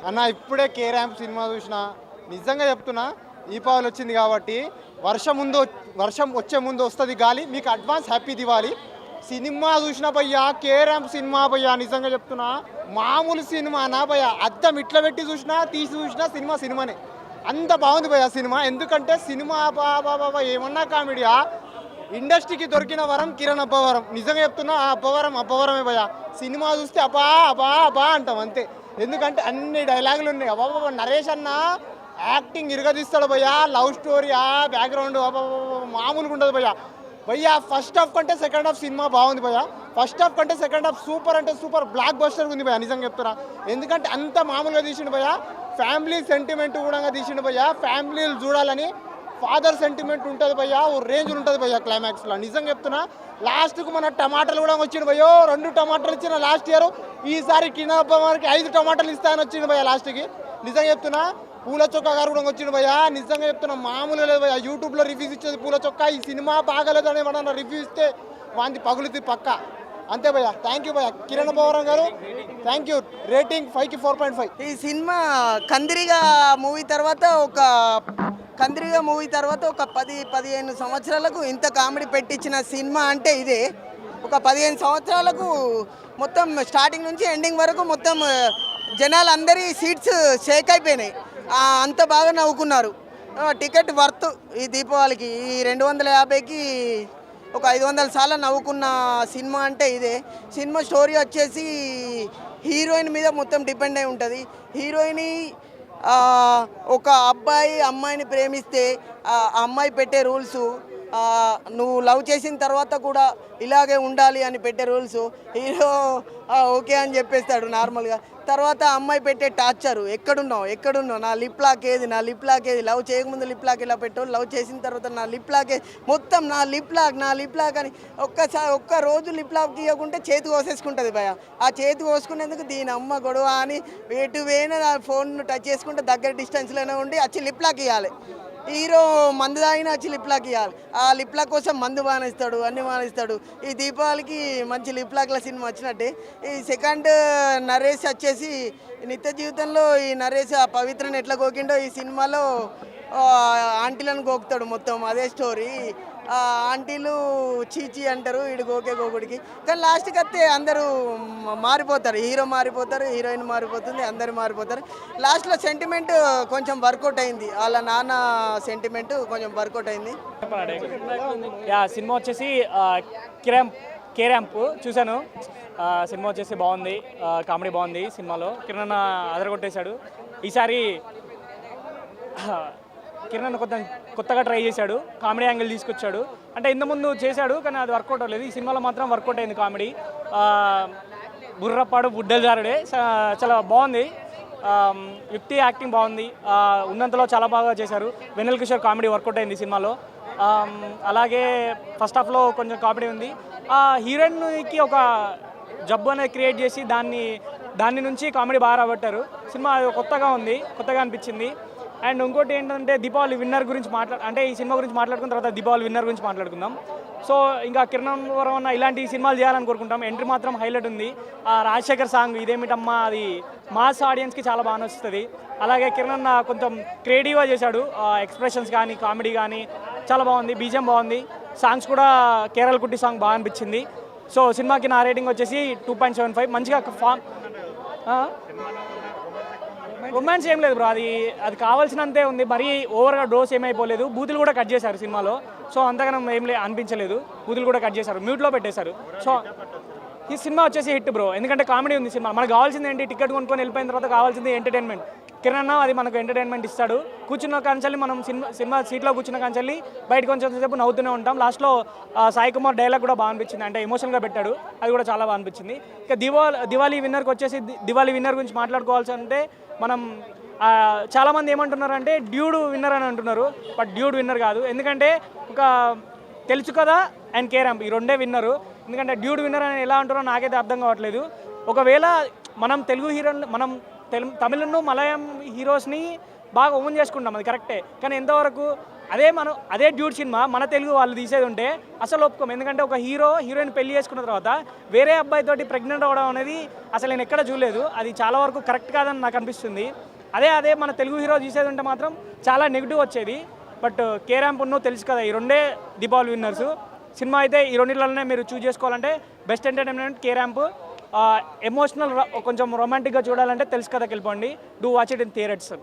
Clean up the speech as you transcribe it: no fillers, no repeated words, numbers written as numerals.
అన్న ఇప్పుడే K ramp cinema చూసిన. నిజంగా చెప్తున్నా, దీపావళి వచ్చింది కాబట్టి వర్షం వచ్చే ముందు వస్తుంది గాలి. మీకు అడ్వాన్స్ హ్యాపీ దివాలి. సినిమా చూసిన భయ్యా, కే ర్యాంప్ సినిమా భయ్యా, నిజంగా చెప్తున్నా మామూలు సినిమా నా భయ్యా. అద్దం ఇట్లా పెట్టి చూసినా తీసి చూసినా సినిమానే. అంత బాగుంది భయ్యా సినిమా. ఎందుకంటే సినిమా బాబా ఏమన్నా కామెడీయా. ఇండస్ట్రీకి దొరికిన వరం కిరణ్ అబ్బవరం. నిజంగా చెప్తున్నా ఆ అబ్బవరమే భయ్యా. సినిమా చూస్తే అబా అంటాం అంతే. ఎందుకంటే అన్ని డైలాగులు ఉన్నాయి. అబ్బా నరేష్ అన్న యాక్టింగ్ ఇరగదీస్తాడు భయ్యా. లవ్ స్టోరీ బ్యాక్గ్రౌండ్ మామూలుగా ఉండదు భయ్యా. ఫస్ట్ హాఫ్ కంటే సెకండ్ హాఫ్ సినిమా బాగుంది భయ్యా. ఫస్ట్ హాఫ్ కంటే సెకండ్ హాఫ్ సూపర్ అంటే సూపర్ బ్లాక్ బస్టర్ ఉంది భయ్యా. నిజంగా చెప్తున్నా, ఎందుకంటే అంత మామూలుగా తీసిండు భయ్యా. ఫ్యామిలీ సెంటిమెంట్ కూడా తీసిండు భయ్యా. ఫ్యామిలీలు చూడాలని ఫాదర్ సెంటిమెంట్ ఉంటుంది భయ్యా. ఓ రేంజ్ ఉంటుంది భయ్యా క్లైమాక్స్లో. నిజంగా చెప్తున్నా, లాస్ట్కు మన టమాటాలు కూడా వచ్చిండు భయ్యో. 2 టమాటాలు ఇచ్చిన లాస్ట్ ఇయర్. ఈసారి కినోపమార్కి 5 టమాటాలు ఇస్తాయని వచ్చిండు భయ్యా లాస్ట్కి. నిజంగా చెప్తున్నా, పూల చొక్కా గారు కూడా వచ్చిండు భయ్యా. నిజంగా చెప్తున్నా మామూలుగా లేదు భయ్యా. యూట్యూబ్లో రివ్యూస్ ఇచ్చేది పూల చొక్కా. ఈ సినిమా బాగాలేదు అని ఏమన్నా రివ్యూ ఇస్తే వాంది పగులుతుంది పక్క. అంతే భయ్యా. థ్యాంక్ యూ భయ్యా కిరణ్ అబ్బవరం గారు. Thank you. రేటింగ్ 5కి 4.5. ఈ సినిమా కందిరిగా మూవీ తర్వాత ఒక 10-15 సంవత్సరాలకు ఇంత కామెడీ పెట్టించిన సినిమా అంటే ఇదే. ఒక 15 సంవత్సరాలకు మొత్తం స్టార్టింగ్ నుంచి ఎండింగ్ వరకు మొత్తం జనాలందరి సీట్స్ షేక్ అయిపోయినాయి. అంత బాగా నవ్వుకున్నారు. టికెట్ వర్త్ ఈ దీపావళికి. ఈ 250కి ఒక 500 సార్లు నవ్వుకున్న సినిమా అంటే ఇదే. సినిమా స్టోరీ వచ్చేసి హీరోయిన్ మీద మొత్తం డిపెండ్ అయి ఉంటుంది. హీరోయిన్ ఒక అమ్మాయిని ప్రేమిస్తే ఆ అమ్మాయి పెట్టే రూల్స్, నువ్వు లవ్ చేసిన తర్వాత కూడా ఇలాగే ఉండాలి అని పెట్టే రూల్స్ హీరో ఓకే అని చెప్పేస్తాడు నార్మల్గా. తర్వాత అమ్మాయి పెట్టే టార్చరు, ఎక్కడున్నావు, నా లిప్ లాక్ ఏది, లవ్ చేయకముందు లిప్ లాక్ ఇలా పెట్టు, లవ్ చేసిన తర్వాత నా లిప్ లాక్ మొత్తం నా లిప్ లాక్ అని ఒక్క రోజు లిప్ లాక్ తీయకుంటే చేతి కోసేసుకుంటుంది భయ. ఆ చేతి కోసుకునేందుకు దీని అమ్మ గొడవ అని ఎటు పోయినా ఫోన్ టచ్ చేసుకుంటే దగ్గర డిస్టెన్స్లోనే ఉండి వచ్చి లిప్ లాక్ ఇవ్వాలి. హీరో మందు తాగినా వచ్చి లిప్ లాక్ ఇవ్వాలి. ఆ లిప్ లాక్ కోసం మందు మానేస్తాడు, అన్ని మానేస్తాడు. ఈ దీపావళికి మంచి లిప్ లాక్ల సినిమా వచ్చినట్టే. ఈ సెకండ్ నరేష్ వచ్చేసి నిత్య జీవితంలో ఈ నరేష్ ఆ పవిత్రని ఎట్లా గోకిండో ఈ సినిమాలో ఆంటీలను గోకుతాడు. మొత్తం అదే స్టోరీ. ఆంటీలు చీచి అంటారు, వీడు గోకుడికి. కానీ లాస్ట్కి వస్తే అందరూ మారిపోతారు. హీరో మారిపోతారు, హీరోయిన్ మారిపోతుంది, అందరూ మారిపోతారు. లాస్ట్లో సెంటిమెంట్ కొంచెం వర్కౌట్ అయింది. వాళ్ళ నాన్న సెంటిమెంట్ కొంచెం వర్కౌట్ అయింది. సినిమా వచ్చేసి కే ర్యాంప్ చూశాను. సినిమా వచ్చేసి బాగుంది, కామెడీ బాగుంది. సినిమాలో కిరణ్ అదరగొట్టేశాడు. ఈసారి కిరణ్ కొత్తగా ట్రై చేశాడు, కామెడీ యాంగిల్ తీసుకొచ్చాడు. అంటే ఇంతకుముందు చేశాడు కానీ అది వర్కౌట్ అవ్వలేదు. ఈ సినిమాలో మాత్రం వర్కౌట్ అయింది కామెడీ. బుర్రపాడు బుడ్డలు జారుడే చాలా బాగుంది. యుక్తి యాక్టింగ్ బాగుంది, ఉన్నంతలో చాలా బాగా చేశారు. వెన్నెల కిషోర్ కామెడీ వర్కౌట్ అయింది సినిమాలో. అలాగే ఫస్ట్ హాఫ్లో కొంచెం కామెడీ ఉంది. హీరోయిన్కి ఒక జబ్బు అనేది క్రియేట్ చేసి దాన్ని నుంచి కామెడీ బాగా రాబట్టారు. సినిమా కొత్తగా ఉంది, కొత్తగా అనిపించింది. అండ్ ఇంకోటి ఏంటంటే దీపావళి విన్నర్ గురించి అంటే ఈ సినిమా గురించి మాట్లాడుకున్న తర్వాత దీపావళి విన్నర్ గురించి మాట్లాడుకుందాం. సో ఇంకా కిరణ్ అబ్బవరం ఇలాంటి సినిమాలు చేయాలని కోరుకుంటాం. ఎంట్రీ మాత్రం హైలైట్ ఉంది. రాజశేఖర్ సాంగ్ ఇదేమిటమ్మా అది మాస్ ఆడియన్స్కి చాలా బాగా నచ్చుతుంది. అలాగే కిరణ్ కొంచెం క్రియేటివ్గా చేశాడు. ఎక్స్ప్రెషన్స్ కానీ కామెడీ కానీ చాలా బాగుంది. బీజిఎం బాగుంది. సాంగ్స్ కూడా కేరళ కుట్టి సాంగ్ బాగా అనిపించింది. సో సినిమాకి నా రేటింగ్ వచ్చేసి 2.75. మంచిగా రొమాన్స్ ఏం లేదు బ్రో. అది కావాల్సినంతే ఉంది. మరీ ఓవర్గా డోస్ ఏమైపోలేదు. బూతులు కూడా కట్ చేశారు సినిమాలో. సో అంతగానం అనిపించలేదు. బూతులు కూడా కట్ చేశారు, మ్యూట్లో పెట్టేశారు. సో ఈ సినిమా వచ్చేసి హిట్ బ్రో. ఎందుకంటే కామెడీ ఉంది సినిమా. మనకు కావాల్సింది ఏంటి, టికెట్ కొనుక్కొని వెళ్ళిపోయిన తర్వాత కావాల్సింది ఎంటర్టైన్మెంట్. కిరణ్ అది మనకు ఎంటర్టైన్మెంట్ ఇస్తాడు. కూర్చున్న కాంచెల్లి మనం సినిమా సీట్లో కూర్చున్న కాంచెల్లి బయటకు కొంచెంసేపు నవ్వుతూనే ఉంటాం. లాస్ట్లో సాయి కుమార్ డైలాగ్ కూడా బాగా అనిపించింది. అంటే ఎమోషనల్గా పెట్టాడు, అది కూడా చాలా బాగా అనిపించింది. ఇక దివాళీ విన్నర్కి వచ్చేసి దివాళీ విన్నర్ గురించి మాట్లాడుకోవాల్సి అంటే మనం చాలామంది ఏమంటున్నారంటే డ్యూడ్ విన్నర్ అని అంటున్నారు. బట్ డ్యూడ్ విన్నర్ కాదు. ఎందుకంటే ఒక తెలుసు కదా అండ్ కే ర్యాంప్ ఈ రెండే విన్నరు. ఎందుకంటే డ్యూడ్ విన్నర్ అని ఎలా అంటారో నాకైతే అర్థం కావట్లేదు. ఒకవేళ మనం తెలుగు హీరోలు తమిళను మలయాళం హీరోస్ని బాగా ఓన్ చేసుకుంటాం, అది కరెక్టే. కానీ ఎంతవరకు అదే డ్యూడ్ సినిమా మన తెలుగు వాళ్ళు తీసేది ఉంటే అసలు ఒప్పుకోం. ఎందుకంటే ఒక హీరోయిన్ పెళ్లి చేసుకున్న తర్వాత వేరే అబ్బాయితోటి ప్రెగ్నెంట్ అవ్వడం అనేది అసలు నేను ఎక్కడ చూడలేదు. అది చాలా వరకు కరెక్ట్ కాదని నాకు అనిపిస్తుంది. అదే మన తెలుగు హీరో తీసేది ఉంటే మాత్రం చాలా నెగిటివ్ వచ్చేది. బట్ కే ర్యాంప్ తెలుసు కదా, ఈ రెండే దీపావళి విన్నర్స్. సినిమా అయితే ఈ రెండిట్లలోనే మీరు చూస్ చేసుకోవాలంటే best entertainment K ramp. Emotional కొంచెం రొమాంటిక్గా చూడాలంటే తెలుసు కథకి వెళ్ళిపోండి. Do watch it in theatres.